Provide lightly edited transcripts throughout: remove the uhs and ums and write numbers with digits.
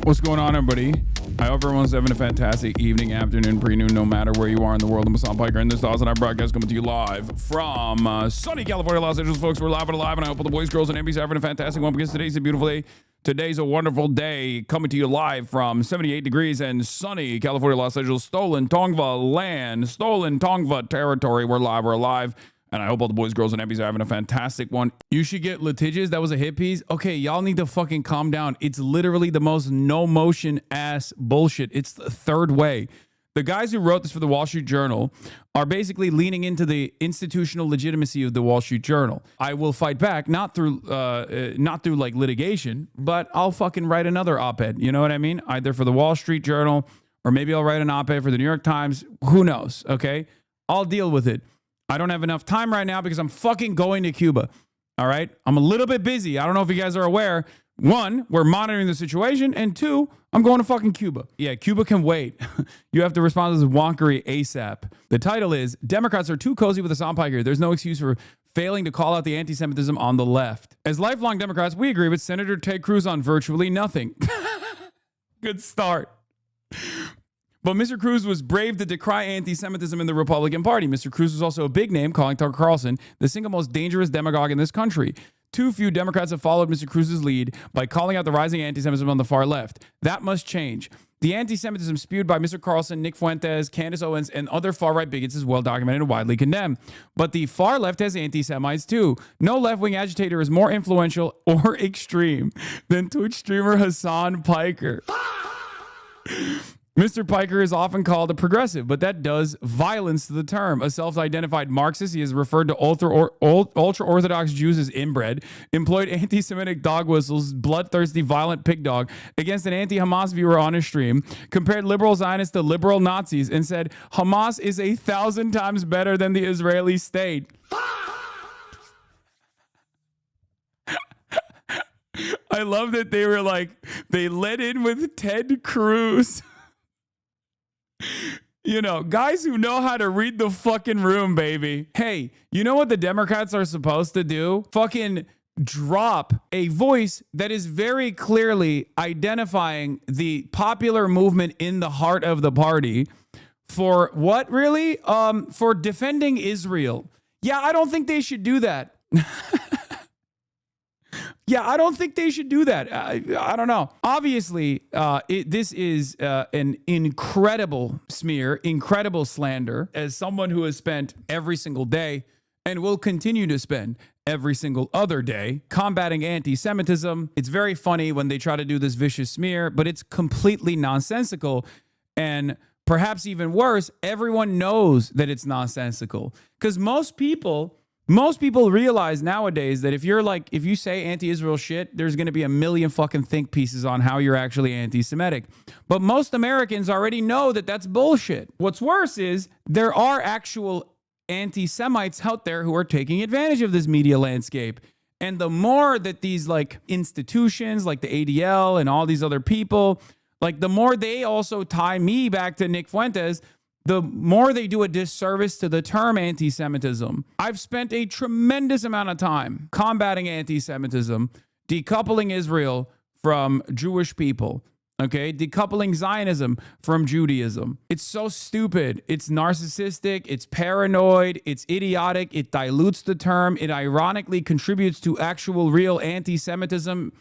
What's going on, everybody? I hope everyone's having a fantastic evening, afternoon, pre-noon, no matter where you are in the world. I'm Hasan Piker, and this is HasanDaily broadcast coming to you live from sunny California, Los Angeles, folks. We're live and alive, and I hope all the boys, girls, and MBs are having a fantastic one because today's a beautiful day. Today's a wonderful day, coming to you live from 78 degrees and sunny California, Los Angeles, stolen Tongva land, stolen Tongva territory. We're live, we're alive. And I hope all the boys, girls, and MBs are having a fantastic one. You should get litigious. That was a hit piece. Okay, y'all need to fucking calm down. It's literally the most no-motion ass bullshit. It's the third way. The guys who wrote this for the Wall Street Journal are basically leaning into the institutional legitimacy of the Wall Street Journal. I will fight back, not through like litigation, but I'll fucking write another op-ed. You know what I mean? Either for the Wall Street Journal, or maybe I'll write an op-ed for the New York Times. Who knows? Okay, I'll deal with it. I don't have enough time right now because I'm fucking going to Cuba. All right. I'm a little bit busy. I don't know if you guys are aware. One, we're monitoring the situation. And two, I'm going to fucking Cuba. Yeah, Cuba can wait. You have to respond to this wonkery ASAP. The title is Democrats are too cozy with Hasan Piker. There's no excuse for failing to call out the anti-Semitism on the left. As lifelong Democrats, we agree with Senator Ted Cruz on virtually nothing. Good start. But Mr. Cruz was brave to decry anti-Semitism in the Republican Party. Mr. Cruz was also a big name, calling Tucker Carlson the single most dangerous demagogue in this country. Too few Democrats have followed Mr. Cruz's lead by calling out the rising anti-Semitism on the far left. That must change. The anti-Semitism spewed by Mr. Carlson, Nick Fuentes, Candace Owens, and other far-right bigots is well documented and widely condemned. But the far left has anti-Semites too. No left-wing agitator is more influential or extreme than Twitch streamer Hasan Piker. Mr. Piker is often called a progressive, but that does violence to the term. A self-identified Marxist, he is referred to ultra-Orthodox Jews as inbred, employed anti-Semitic dog whistles, bloodthirsty, violent pig dog against an anti-Hamas viewer on his stream, compared liberal Zionists to liberal Nazis, and said, Hamas is 1,000 times better than the Israeli state. I love that they were like, they led in with Ted Cruz. You know, guys who know how to read the fucking room, baby. Hey, you know what the Democrats are supposed to do? Fucking drop a voice that is very clearly identifying the popular movement in the heart of the party for what, really? For defending Israel. Yeah, I don't think they should do that. Yeah, I don't think they should do that. I don't know. Obviously, this is an incredible smear, incredible slander. As someone who has spent every single day and will continue to spend every single other day combating anti-Semitism, it's very funny when they try to do this vicious smear, but it's completely nonsensical. And perhaps even worse, everyone knows that it's nonsensical. Because most people realize nowadays that if you say anti-Israel shit, there's going to be a million fucking think pieces on how you're actually anti-Semitic. But most Americans already know that that's bullshit. What's worse is there are actual anti-Semites out there who are taking advantage of this media landscape. And the more that these like institutions like the ADL and all these other people, like the more they also tie me back to Nick Fuentes, the more they do a disservice to the term anti-Semitism. I've spent a tremendous amount of time combating anti-Semitism, decoupling Israel from Jewish people, okay? Decoupling Zionism from Judaism. It's so stupid. It's narcissistic. It's paranoid. It's idiotic. It dilutes the term. It ironically contributes to actual real anti-Semitism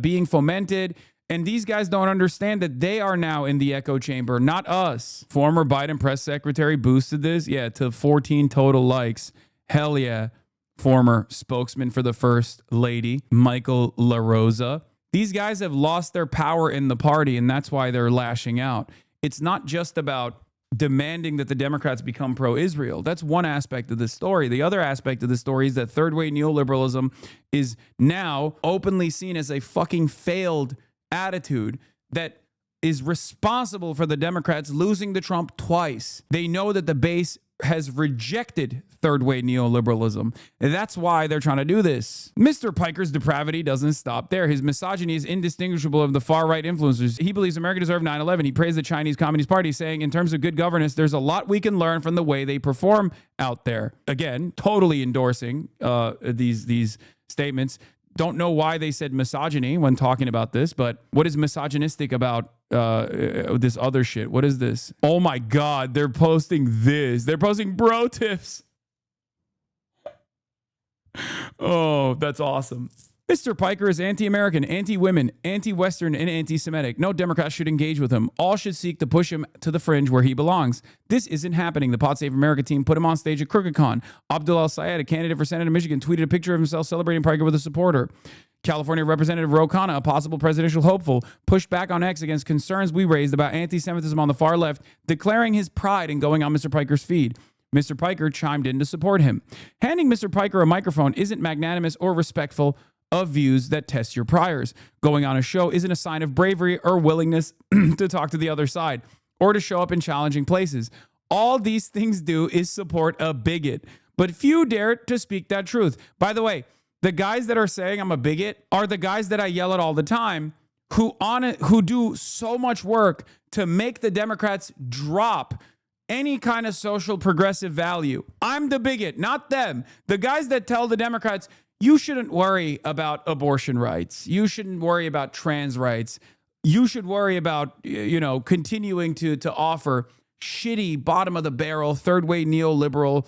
being fomented. And these guys don't understand that they are now in the echo chamber, not us. Former Biden press secretary boosted this, to 14 total likes. Hell yeah. Former spokesman for the First Lady, Michael LaRosa. These guys have lost their power in the party, and that's why they're lashing out. It's not just about demanding that the Democrats become pro-Israel. That's one aspect of this story. The other aspect of the story is that third-way neoliberalism is now openly seen as a fucking failed attitude that is responsible for the Democrats losing to Trump twice. They know that the base has rejected third-way neoliberalism. And that's why they're trying to do this. Mr. Piker's depravity doesn't stop there. His misogyny is indistinguishable of the far-right influencers. He believes America deserved 9/11. He praised the Chinese Communist Party, saying, in terms of good governance, there's a lot we can learn from the way they perform out there. Again, totally endorsing these statements. Don't know why they said misogyny when talking about this, but what is misogynistic about this other shit? What is this? Oh my God, they're posting this. They're posting bro tips. Oh, that's awesome. Mr. Piker is anti-American, anti-women, anti-Western, and anti-Semitic. No Democrat should engage with him. All should seek to push him to the fringe where he belongs. This isn't happening. The Pod Save America team put him on stage at CrookedCon. Abdul El-Sayed, a candidate for Senate in Michigan, tweeted a picture of himself celebrating Piker with a supporter. California Representative Ro Khanna, a possible presidential hopeful, pushed back on X against concerns we raised about anti-Semitism on the far left, declaring his pride in going on Mr. Piker's feed. Mr. Piker chimed in to support him. Handing Mr. Piker a microphone isn't magnanimous or respectful of views that test your priors. Going on a show isn't a sign of bravery or willingness to talk to the other side or to show up in challenging places. All these things do is support a bigot, but few dare to speak that truth. By the way, the guys that are saying I'm a bigot are the guys that I yell at all the time who do so much work to make the Democrats drop any kind of social progressive value. I'm the bigot, not them. The guys that tell the Democrats, you shouldn't worry about abortion rights. You shouldn't worry about trans rights. You should worry about, continuing to offer shitty, bottom of the barrel, third way neoliberal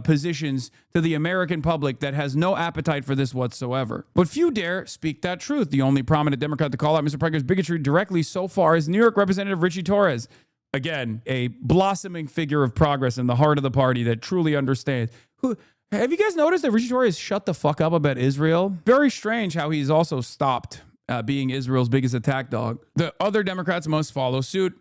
positions to the American public that has no appetite for this whatsoever. But few dare speak that truth. The only prominent Democrat to call out Mr. Piker's bigotry directly so far is New York Representative Richie Torres. Again, a blossoming figure of progress in the heart of the party that truly understands. Have you guys noticed that Richie Torres shut the fuck up about Israel? Very strange how he's also stopped being Israel's biggest attack dog. The other Democrats must follow suit.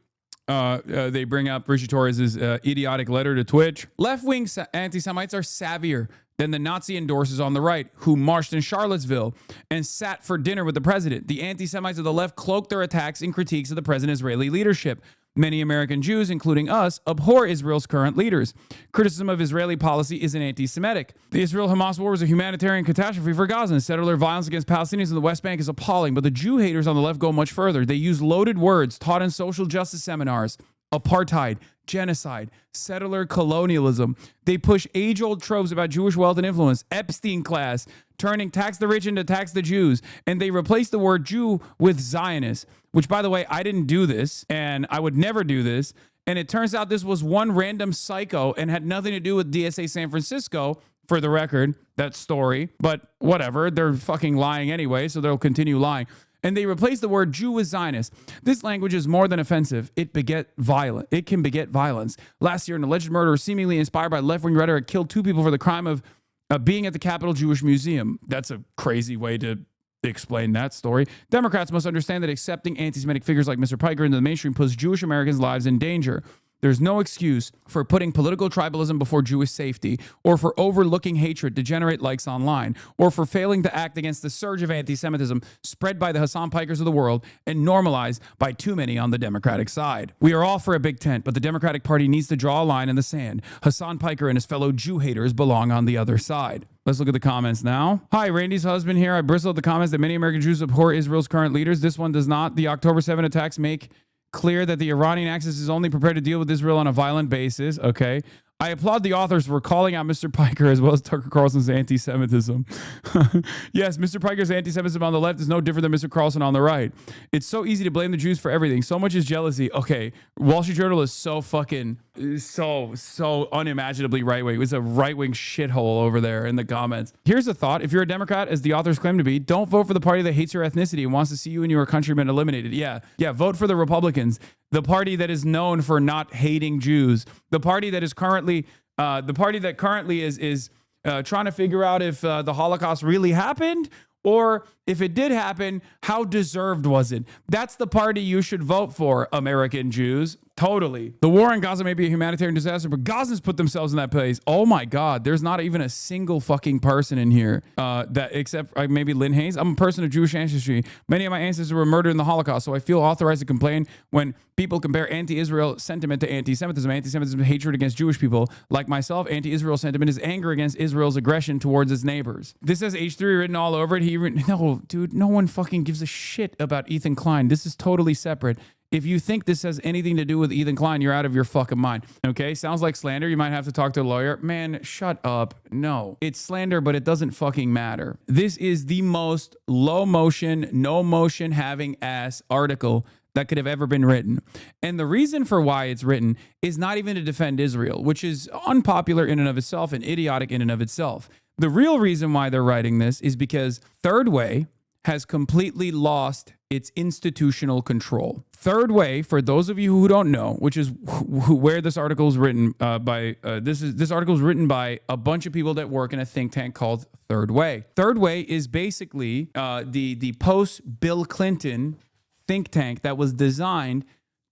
They bring up Richie Torres' idiotic letter to Twitch. Left-wing anti-Semites are savvier than the Nazi endorsers on the right who marched in Charlottesville and sat for dinner with the president. The anti-Semites of the left cloak their attacks in critiques of the present Israeli leadership. Many American Jews, including us, abhor Israel's current leaders. Criticism of Israeli policy isn't anti-Semitic. The Israel-Hamas war was a humanitarian catastrophe for Gaza, and settler violence against Palestinians in the West Bank is appalling, but the Jew haters on the left go much further. They use loaded words taught in social justice seminars. Apartheid, genocide, settler colonialism. They push age-old tropes about Jewish wealth and influence, Epstein class, turning tax the rich into tax the Jews, and they replace the word Jew with Zionist, which, by the way, I didn't do this, and I would never do this, and it turns out this was one random psycho and had nothing to do with DSA San Francisco, for the record, that story, but whatever, they're fucking lying anyway, so they'll continue lying. And they replace the word Jew with Zionist. This language is more than offensive. It can beget violence. Last year, an alleged murderer seemingly inspired by left-wing rhetoric killed 2 people for the crime of being at the Capitol Jewish Museum. That's a crazy way to explain that story. Democrats must understand that accepting anti-Semitic figures like Mr. Piker into the mainstream puts Jewish Americans' lives in danger. There's no excuse for putting political tribalism before Jewish safety, or for overlooking hatred to generate likes online, or for failing to act against the surge of anti-Semitism spread by the Hasan Pikers of the world and normalized by too many on the Democratic side. We are all for a big tent, but the Democratic Party needs to draw a line in the sand. Hasan Piker and his fellow Jew haters belong on the other side. Let's look at the comments now. Hi, Randy's husband here. I bristle at the comments that many American Jews abhor Israel's current leaders. This one does not. The October 7 attacks make clear that the Iranian axis is only prepared to deal with Israel on a violent basis. Okay. I applaud the authors for calling out Mr. Piker as well as Tucker Carlson's anti-Semitism. Yes, Mr. Piker's anti-Semitism on the left is no different than Mr. Carlson on the right. It's so easy to blame the Jews for everything. So much is jealousy. Okay, Wall Street Journal is so fucking, so unimaginably right-wing. It's a right-wing shithole over there in the comments. Here's a thought. If you're a Democrat, as the authors claim to be, don't vote for the party that hates your ethnicity and wants to see you and your countrymen eliminated. Yeah, vote for the Republicans. The party that is known for not hating Jews, the party that is currently, is trying to figure out if the Holocaust really happened, or if it did happen, how deserved was it? That's the party you should vote for, American Jews. Totally. The war in Gaza may be a humanitarian disaster, but Gazans put themselves in that place. Oh my God. There's not even a single fucking person in here that except maybe Lynn Hayes. I'm a person of Jewish ancestry. Many of my ancestors were murdered in the Holocaust, so I feel authorized to complain when people compare anti-Israel sentiment to anti-Semitism. Anti-Semitism is hatred against Jewish people. Like myself, anti-Israel sentiment is anger against Israel's aggression towards its neighbors. This has H3 written all over it. No, dude, no one fucking gives a shit about Ethan Klein. This is totally separate. If you think this has anything to do with Ethan Klein, you're out of your fucking mind. Okay? Sounds like slander. You might have to talk to a lawyer. Man, shut up. No. It's slander, but it doesn't fucking matter. This is the most low motion, no motion having ass article that could have ever been written. And the reason for why it's written is not even to defend Israel, which is unpopular in and of itself and idiotic in and of itself. The real reason why they're writing this is because Third Way has completely lost its institutional control. Third Way, for those of you who don't know, which is where this article is written by, this article is written by a bunch of people that work in a think tank called Third Way. Third Way is basically the post-Bill Clinton think tank that was designed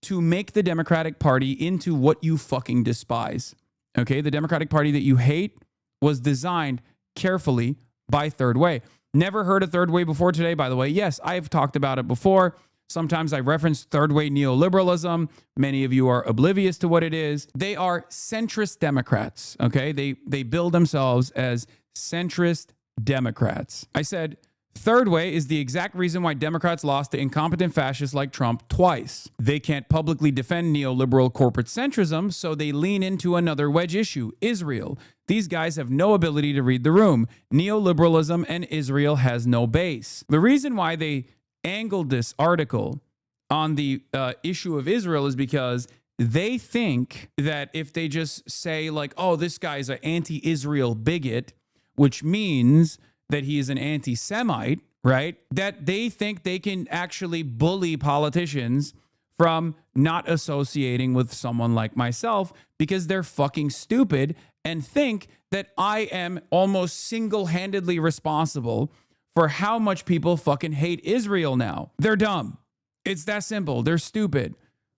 to make the Democratic Party into what you fucking despise. Okay, the Democratic Party that you hate was designed carefully by Third Way. Never heard of Third Way before today, by the way. Yes, I've talked about it before. Sometimes I reference Third Way neoliberalism. Many of you are oblivious to what it is. They are centrist Democrats, okay? They build themselves as centrist Democrats. I said Third Way is the exact reason why Democrats lost to incompetent fascists like Trump twice. They can't publicly defend neoliberal corporate centrism, so they lean into another wedge issue, Israel. These guys have no ability to read the room. Neoliberalism and Israel has no base. The reason why they angled this article on the issue of Israel is because they think that if they just say like, oh, this guy's an anti-Israel bigot, which means that he is an anti-Semite, right? That they think they can actually bully politicians from not associating with someone like myself because they're fucking stupid and think that I am almost single-handedly responsible for how much people fucking hate Israel now. They're dumb. It's that simple. They're stupid.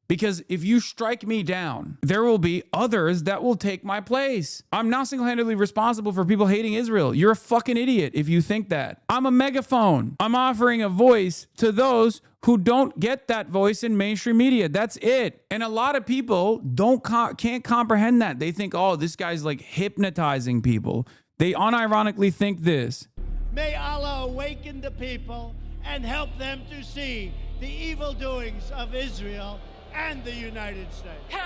Because if you strike me down, there will be others that will take my place. I'm not single-handedly responsible for people hating Israel. You're a fucking idiot if you think that. I'm a megaphone. I'm offering a voice to those who don't get that voice in mainstream media. That's it. And a lot of people can't comprehend that. They think, oh, this guy's like hypnotizing people. They unironically think this. May Allah awaken the people and help them to see the evil doings of Israel and the United States.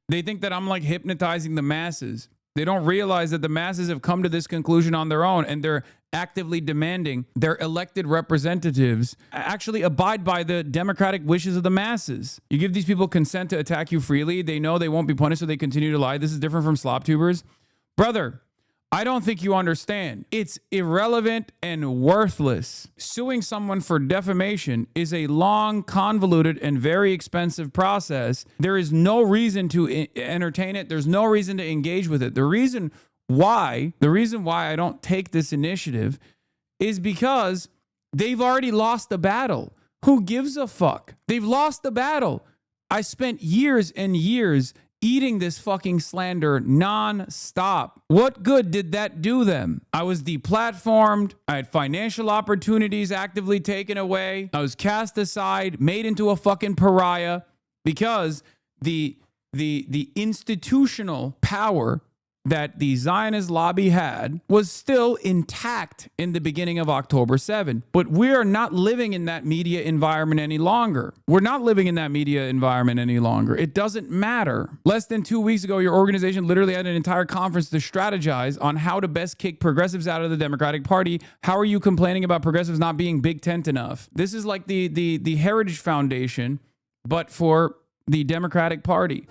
They think that I'm like hypnotizing the masses. They don't realize that the masses have come to this conclusion on their own, and they're actively demanding their elected representatives actually abide by the democratic wishes of the masses. You give these people consent to attack you freely. They know they won't be punished, so they continue to lie. This is different from slop tubers. Brother, I don't think you understand. It's irrelevant and worthless. Suing someone for defamation is a long, convoluted, and very expensive process. There is no reason to entertain it. There's no reason to engage with it. The reason why I don't take this initiative is because they've already lost the battle. Who gives a fuck? They've lost the battle. I spent years and years eating this fucking slander non-stop. What good did that do them? I was deplatformed. I had financial opportunities actively taken away. I was cast aside, made into a fucking pariah because the institutional power that the Zionist lobby had was still intact in the beginning of October 7. But we are not living in that media environment any longer. We're not living in that media environment any longer. It doesn't matter. Less than 2 weeks ago, your organization literally had an entire conference to strategize on how to best kick progressives out of the Democratic Party. How are you complaining about progressives not being big tent enough? This is like the Heritage Foundation, but for the Democratic Party.